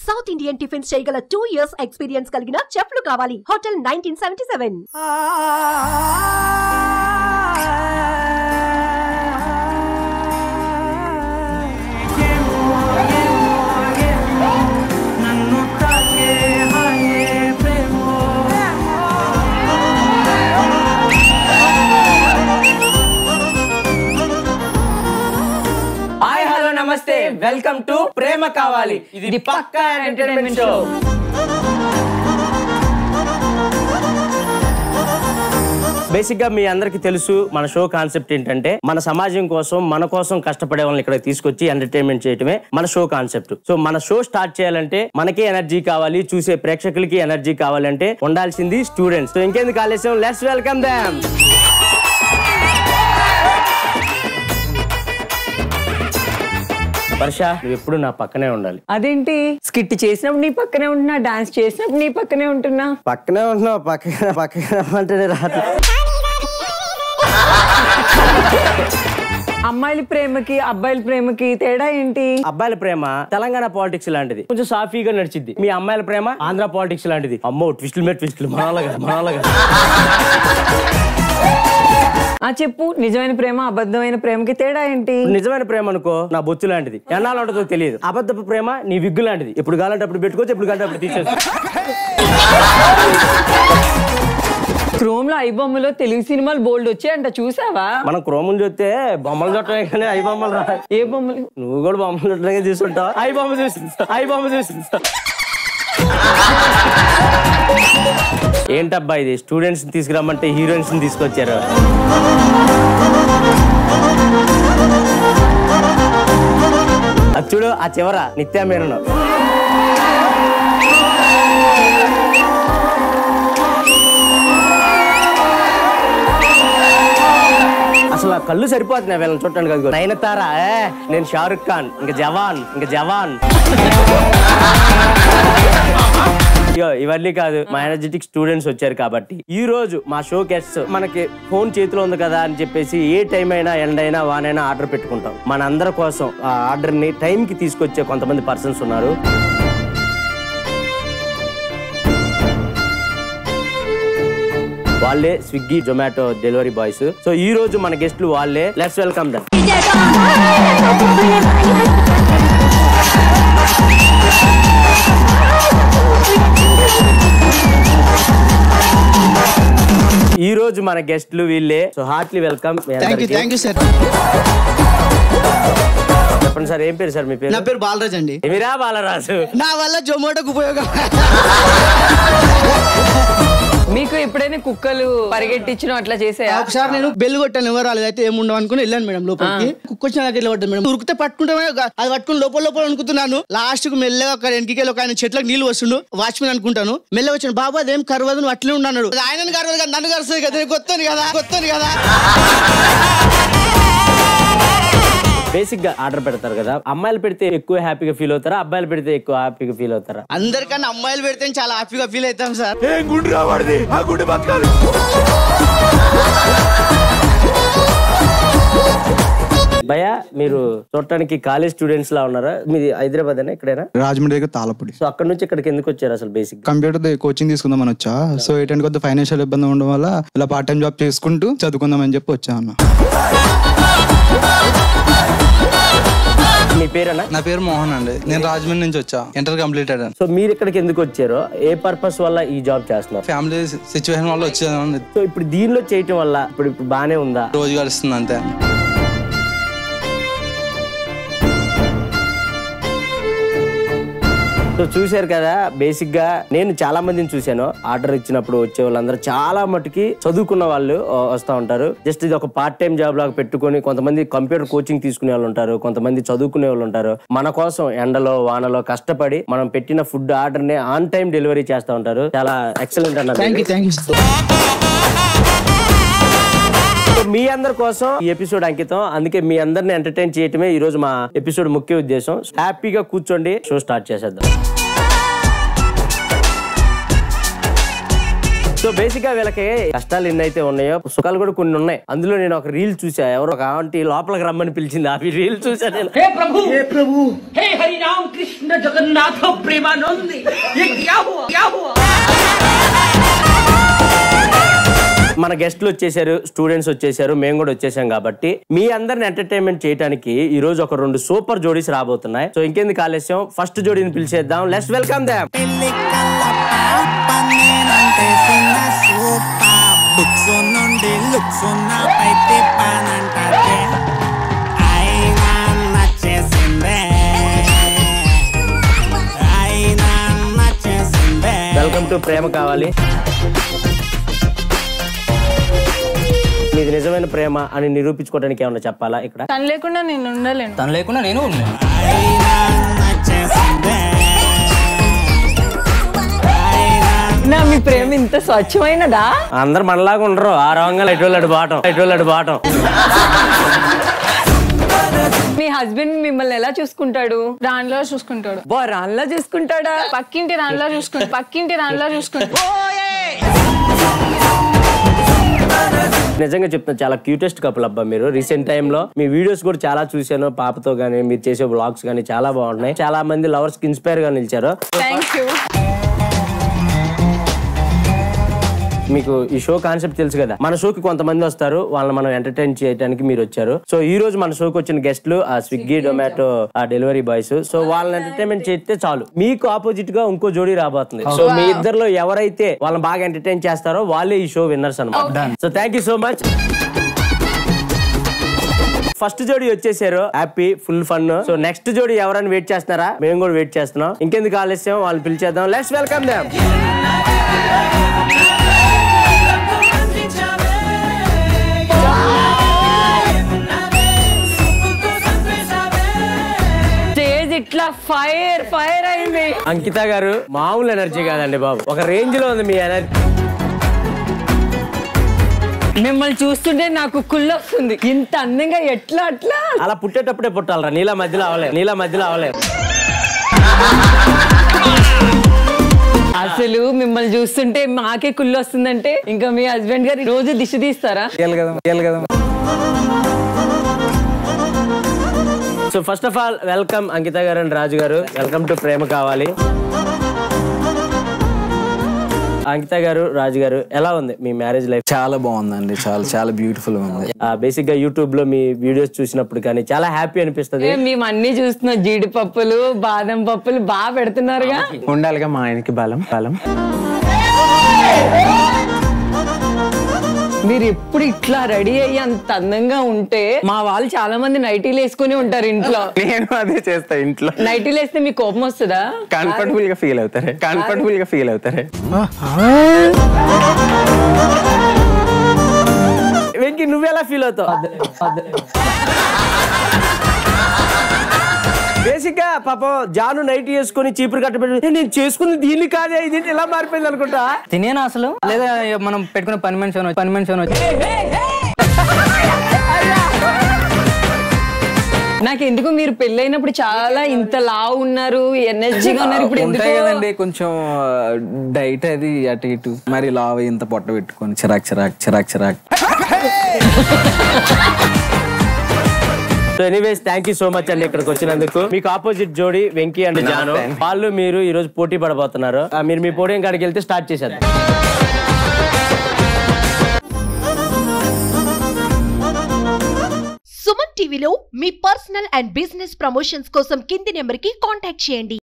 South Indian tiffins చేయగల 2 years experience కలిగిన చెఫ్లు కావాలి. హోటల్ 1977. నమస్తే, వెల్కమ్ టు ప్రేమ కావాలి. ఇది పక్కా ఎంటర్టైన్మెంట్ షో. బేసిక్ గా మీ అందరికి తెలుసు మన షో కాన్సెప్ట్ ఏంటంటే మన సమాజం కోసం మన కోసం కష్టపడే వాళ్ళని ఇక్కడ తీసుకొచ్చి ఎంటర్టైన్మెంట్ చేయటమే మన షో కాన్సెప్ట్. సో మన షో స్టార్ట్ చేయాలంటే మనకే ఎనర్జీ కావాలి, చూసే ప్రేక్షకులకి ఎనర్జీ కావాలంటే ఉండాల్సింది స్టూడెంట్స్. సో ఇంకెందుకు ఆలస్యం, లెట్స్ వెల్కమ్ దెం. వర్ష, నువ్వు ఎప్పుడు నా పక్కనే ఉండాలి. అదేంటి? స్కిట్ చేసినప్పుడు నీ పక్కనే ఉంటున్నా, డాన్స్ చేసినప్పుడు నీ పక్కనే ఉంటున్నా. పక్కనే ఉంటున్నావు, పక్కన అంటే రాదు. అమ్మాయిల ప్రేమకి అబ్బాయిల ప్రేమకి తేడా ఏంటి? అబ్బాయిల ప్రేమ తెలంగాణ పాలిటిక్స్ లాంటిది, కొంచెం సాఫీగా నడిచిద్ది. మీ అమ్మాయిల ప్రేమ ఆంధ్ర పాలిటిక్స్ లాంటిది. అమ్మో, ట్విస్టులు మీద ట్విస్టులు, మనలాగా. చెప్పు, నిజమైన ప్రేమ అబద్ధమైన ప్రేమకి తేడా ఏంటి? నిజమైన ప్రేమ అనుకో నా బొచ్చు లాంటిది, ఎన్నాళ్ళు ఉంటుందో తెలియదు. అబద్ధపు ప్రేమ నీ విగ్గు లాంటిది, ఎప్పుడు కావాలంటే అప్పుడు పెట్టుకోవచ్చు, ఎప్పుడు కావాలంటే అప్పుడు తీసేసుకో. క్రోమ్ లో ఐ బొమ్మలో తెలుగు సినిమాలు బోల్డ్ వచ్చాయంట, చూసావా? మనం క్రోములు చూస్తే బొమ్మలు చుట్టమే కానీ ఐ బొమ్మలు రా. ఏ బొమ్మలు? నువ్వు కూడా బొమ్మలు చుట్టమే చూస్తుంటావు. ఐ బొమ్మ చూస్తుంటా. ఏంటబ్బా ఇది, స్టూడెంట్స్ తీసుకురమ్మంటే హీరోయిన్స్ తీసుకొచ్చారు. అది చూడు, ఆ చివర నిత్యా మీనన్. అసలు కళ్ళు సరిపోతున్నాయి వీళ్ళని చూడటానికి. కదా నయనతారా, నేను షారుఖ్ ఖాన్, ఇంకా జవాన్. ఇవన్నీ కాదు, మా ఎనర్జెటిక్ స్టూడెంట్స్ వచ్చారు కాబట్టి ఈ రోజు మా షో గెస్ట్స్. మనకి ఫోన్ చేతిలో ఉంది కదా అని చెప్పేసి ఏ టైం అయినా ఎండైనా వానైనా ఆర్డర్ పెట్టుకుంటాం. మనందరి కోసం ఆ ఆర్డర్ ని టైం కి తీసుకొచ్చే కొంతమంది పర్సన్స్ ఉన్నారు. వాళ్ళే Swiggy Zomato delivery boys. So ఈ రోజు మన గెస్ట్లు వాళ్ళే. Let's welcome them. ఈ రోజు మన గెస్ట్లు వీళ్ళే. So heartly welcome. చెప్పండి సార్, ఏం పేరు సార్ మీ పేరు? నా పేరు బాలరాజ్ అండి. ఏమిరా బాలరాజు? నా వల్ల జొమాటోకి ఉపయోగం. మీకు ఎప్పుడైనా కుక్కలు పరిగెట్టించడం అట్లా చేసాయా? ఒకసారి నేను బెల్ కొట్టాను, ఎవరు రాలేదు. అయితే ఏముండవు అనుకుని వెళ్ళాను మేడం లోపలికి. కుక్క వచ్చిన దగ్గర పడ్డాను మేడం. ఉరికితే పట్టుకుంటే అది పట్టుకుని లోపల అనుకుంటున్నాను. లాస్ట్ కు మెల్లగా ఒక వెనకకి ఒక ఆయన చెట్లకు నీళ్ళు వస్తుండు, వాచ్మెన్ అనుకుంటాను. మెల్లగా వచ్చాను, బాబు అదేం కరవదు, నువ్వు అట్లే ఉన్నాడు. ఆయన కరవదు కదా, నన్ను కరుస్తుంది కదా, కొత్తని కదా. బేసిక్ గా ఆర్డర్ పెడతారు కదా, అమ్మాయిలు పెడితే ఎక్కువ హ్యాపీగా ఫీల్ అవుతారా, అబ్బాయిలు పెడితే ఎక్కువ హ్యాపీగా ఫీల్ అవుతారా? అందరికన్నా అమ్మాయిలు పెడితే చాలా హ్యాపీగా ఫీల్ అవుతాం సార్. భయ్యా, మీరు చూడటానికి కాలేజ్ స్టూడెంట్స్ లా ఉన్నారా? మీది హైదరాబాద్ అయినా ఎక్కడైనా? రాజమండ్రి దగ్గర తాళపూడి. సో అక్కడ నుంచి ఇక్కడికి ఎందుకు వచ్చారు అసలు? బేసిక్ కంప్యూటర్ కోచింగ్ తీసుకుందామని వచ్చా. సో ఏంటంటే కొద్దిగా ఫైనాన్షియల్ ఇబ్బంది ఉండడం వల్ల ఇలా పార్ట్ టైం జాబ్ చేసుకుంటూ చదువుకుందామని చెప్పి వచ్చా అన్న. మీ పేరేనా? నా పేరు మోహన్ అండి, నేను రాజమండ్రి నుంచి వచ్చా, ఇంటర్ కంప్లీటెడ్. సో మీరు ఇక్కడికి ఎందుకు వచ్చారో, ఏ పర్పస్ వల్ల ఈ జాబ్ చేస్తున్నారు? ఫ్యామిలీ సిచ్యువేషన్ వల్ల వచ్చాను. సో ఇప్పుడు దీనిలో చేయటం వల్ల ఇప్పుడు బానే ఉందా? రోజు గడుస్తుంది అంతే. సో చూసారు కదా, బేసిక్ గా నేను చాలా మందిని చూశాను. ఆర్డర్ ఇచ్చినప్పుడు వచ్చే వాళ్ళందరూ చాలా మటుకి చదువుకున్న వాళ్ళు వస్తూ ఉంటారు. జస్ట్ ఇది ఒక పార్ట్ టైం జాబ్ లాగా పెట్టుకుని, కొంతమంది కంప్యూటర్ కోచింగ్ తీసుకునే వాళ్ళు ఉంటారు, కొంతమంది చదువుకునే వాళ్ళు ఉంటారు. మన కోసం ఎండలో వానలో కష్టపడి మనం పెట్టిన ఫుడ్ ఆర్డర్ ని ఆన్ టైం డెలివరీ చేస్తూ ఉంటారు. చాలా ఎక్సలెంట్ అన్నారు. మీ అందరి కోసం ఈ ఎపిసోడ్ అంకితం. అందుకే మీ అందరిని ఎంటర్టైన్ చేయటమే ఈ రోజు మా ఎపిసోడ్ ముఖ్య ఉద్దేశం. హ్యాపీగా కూర్చోండి, షో స్టార్ట్ చేసేద్దాం. సో బేసిక్ గా వీళ్ళకి కష్టాలు ఎన్నైతే ఉన్నాయో సుఖాలు కూడా కొన్ని ఉన్నాయి. అందులో నేను ఒక రీల్ చూసా, ఎవరో ఒక ఆంటీ లోపలికి రమ్మని పిలిచింది. ఆ రీల్ చూసా నేను. హే ప్రభు, హే ప్రభు, హే హరి हरि राम कृष्ण जगन्नाथ प्रेमानंद ये क्या हुआ क्या हुआ మన గెస్ట్లు వచ్చేసారు, స్టూడెంట్స్ వచ్చేసారు, మేము కూడా వచ్చేసాం కాబట్టి మీ అందరిని ఎంటర్టైన్మెంట్ చేయడానికి ఈ రోజు ఒక 2 సూపర్ జోడీస్ రాబోతున్నాయి. సో ఇంకెందుకు ఆలస్యం, ఫస్ట్ జోడీని పిలిచేద్దాం. Let's welcome them. Welcome to Prema Kavali. మీది నిజమైన ప్రేమ అని నిరూపించుకోవడానికి ఏమన్నా చెప్పాలా? ఇక్కడ తను లేకుండా నేను ఉండలేను. తను లేకుండా నేను ఉండలేను. నా మీ ప్రేమ ఇంత స్వచ్ఛమైనదా? అందరు మనలాగా ఉండరు. ఆ రంగా ఎటువంటి బాటం. మీ హస్బెండ్ మిమ్మల్ని ఎలా చూసుకుంటాడు? దానిలో చూసుకుంటాడు. రాన్లా చూసుకుంటాడా? పక్కింటి దానిలో చూసుకుంటాడు. నిజంగా చెప్తున్నా, చాలా క్యూటెస్ట్ కపుల్ అబ్బా మీరు. రీసెంట్ టైమ్ లో మీ వీడియోస్ కూడా చాలా చూసాను. పాపతో గానీ మీరు చేసే వ్లాగ్స్ గానీ చాలా బాగున్నాయి. చాలా మంది లవర్స్ కి ఇన్స్పైర్ గా నిలిచారు. Thank you. మీకు ఈ షో కాన్సెప్ట్ తెలుసు కదా. మన షోకి కొంతమంది వస్తారు, వాళ్ళని మనం ఎంటర్టైన్ చేయడానికి మీరు వచ్చారు. సో ఈ రోజు మన షోకి వచ్చిన గెస్ట్లు ఆ స్విగ్గీ, జొమాటో ఆ డెలివరీ బాయ్స్. సో వాళ్ళని ఎంటర్టైన్మెంట్ చేస్తే చాలు. మీకు ఆపోజిట్ గా ఇంకో జోడీ రాబోతుంది. సో మీ ఇద్దరిలో ఎవరైతే వాళ్ళని బాగా ఎంటర్టైన్ చేస్తారో వాళ్ళే ఈ షో విన్నర్స్ అన్నమాట. So thank you so much. First జోడీ వచ్చేసారు, happy, full fun. So next జోడీ ఎవరైనా వెయిట్ చేస్తున్నారా? మేము కూడా వెయిట్ చేస్తున్నాం. ఇంకెందుకు ఆలస్యం, వాళ్ళని పిలిచేద్దాం. Let's welcome them. ఇట్లా ఫైర్ అయింది. అంకిత గారు మామూలు ఎనర్జీ కాదండి బాబు, ఒక రేంజ్ లో ఉంది మీ ఎనర్జీ. మిమ్మల్ని చూస్తుంటే నాకు కుళ్ళొస్తుంది. ఇంత అందంగా ఎట్లా అట్లా? అలా పుట్టేటప్పుడే పుట్టాలరా, నీళ్ళ మధ్యలో అవలే. అసలు మిమ్మల్ని చూస్తుంటే మాకే కుళ్ళు వస్తుందంటే ఇంకా మీ హస్బెండ్ గారు రోజు దిష్టి తీస్తారా? So first of all welcome Ankita గారు అండ్ రాజు గారు. వెల్కమ్ టు ప్రేమ కావాలి. అంకిత గారు, రాజు గారు, ఎలా ఉంది మీ మ్యారేజ్ లైఫ్? చాలా బాగుందండి. చాలా బ్యూటిఫుల్ గా ఉంది. బేసిక్ గా యూట్యూబ్ లో మీ వీడియోస్ చూసినప్పుడు కానీ చాలా హ్యాపీ అనిపిస్తుంది. మేము అన్ని చూస్తున్నాం, జీడిపప్పులు, బాదం పప్పులు బాగా పెడుతున్నారుగా. ఉండాలిగా మా ఆయనకి బలం. మీరు ఎప్పుడు ఇట్లా రెడీ అయ్యి అంత అందంగా ఉంటే మా వాళ్ళు చాలా మంది నైటీలు వేసుకుని ఉంటారు ఇంట్లో. నేను అదే చేస్తా ఇంట్లో. నైటీలు వేస్తే మీకు కోపం వస్తుందా? కంఫర్టబుల్ గా ఫీల్ అవుతారే. వెంకీ నువ్వెలా ఫీల్ అవుతావు? బేసిక్ గా పాపం జాను నైట్ చేసుకుని చీపురు కట్టబెట్టి నేను చేసుకుని దీన్ని కాదే, ఇది ఎలా మారిపోయింది అనుకుంటా. తినేనా అసలు? లేదా మనం పెట్టుకున్న పని మనిషి వచ్చి నాకు ఎందుకు మీరు పెళ్ళైనప్పుడు చాలా ఇంత లావు ఉన్నారు, ఎనర్జీగా ఉన్నారు. ఇప్పుడు ఉంటాయి కదండి కొంచెం డైట్ అది అటు ఇటు, మరి లావ్ ఇంత పొట్ట పెట్టుకొని చిరాక్. So anyways thank you so much అండి ఇక్కడికి వచ్చినందుకు. మీకు ఆపోజిట్ జోడీ వెంకీ అండ్ జాను, వాళ్ళు మీరు ఈ రోజు పోటీ పడబోతున్నారు. మీరు మీ పోడియం కాడికి వెళ్తే స్టార్ట్ చేసేద్దాం. సుమన్ టీవీలో మీ పర్సనల్ అండ్ బిజినెస్ ప్రమోషన్స్ కోసం కింది నెంబర్ కి కాంటాక్ట్ చేయండి.